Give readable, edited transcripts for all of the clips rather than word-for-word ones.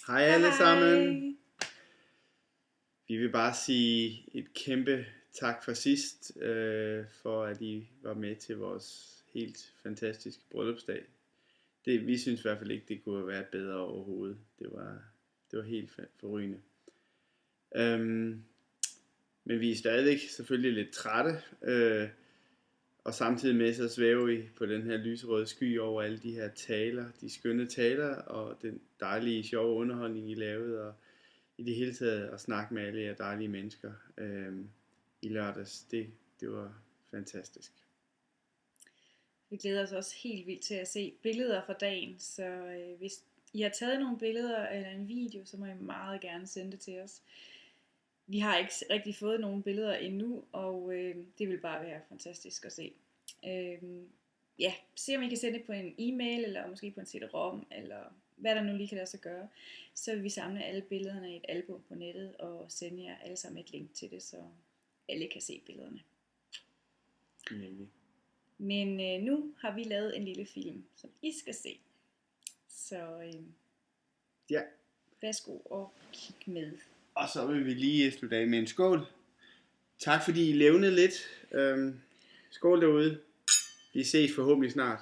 Hej alle sammen. Vi vil bare sige et kæmpe tak for sidst, for at I var med til vores helt fantastiske bryllupsdag. Vi synes i hvert fald ikke, det kunne have været bedre overhovedet. Det var helt forrygende. Men vi er stadigvæk selvfølgelig lidt trætte, og samtidig med så svæver vi på den her lyserøde sky over alle de her taler, de skønne taler og den dejlige, sjove underholdning I lavede, og i det hele taget at snakke med alle jer dejlige mennesker i lørdags. Det var fantastisk. Vi glæder os også helt vildt til at se billeder fra dagen, så hvis I har taget nogle billeder eller en video, så må I meget gerne sende det til os. Vi har ikke rigtig fået nogle billeder endnu, og det vil bare være fantastisk at se. Se om I kan sende det på en e-mail, eller måske på en CD-ROM, eller hvad der nu lige kan lade sig gøre. Så vil vi samle alle billederne i et album på nettet, og sende jer alle sammen et link til det, så alle kan se billederne. Nemlig. Men nu har vi lavet en lille film, som I skal se. Så ja. Værsgo og kig med. Og så vil vi lige slutte af med en skål. Tak fordi I levnede lidt. Skål derude. Vi ses forhåbentlig snart.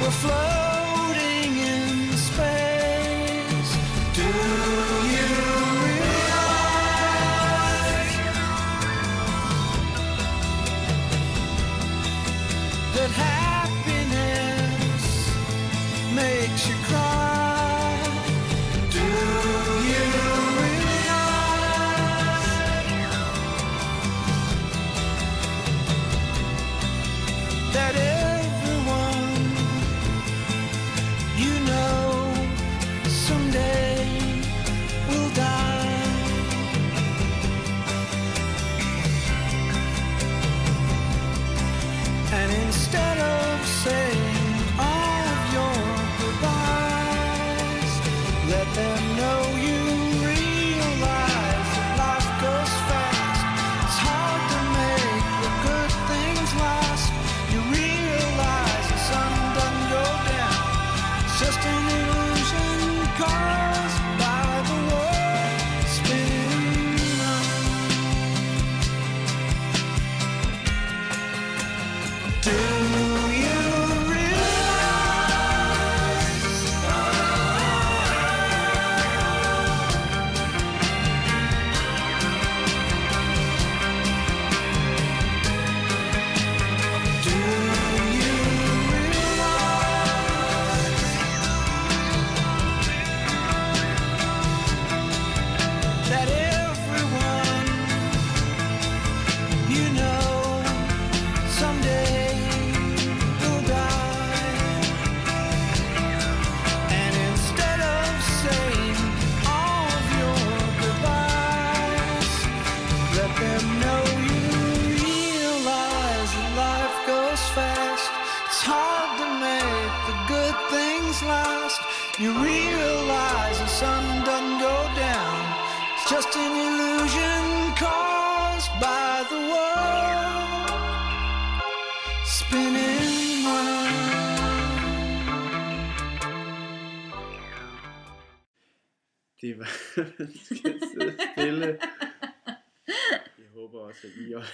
We're floating in space. Do you realize that happiness makes you cry? Do you realize that someday we'll die? And instead of saying all of your goodbyes, let them know you realize that life goes fast. It's hard to make the good things last. You realize the sun doesn't go down, it's just an illusion caused by the world spinning round. Do you realize do you realize that everyone you know someday will die? And instead of saying all of your goodbyes, let them know you realize that life goes fast. It's hard to make the good things last. You realize the sun doesn't go down, it's just an illusion caused by the world spinning round. Det var skal sidde stille. Jeg håber også at I også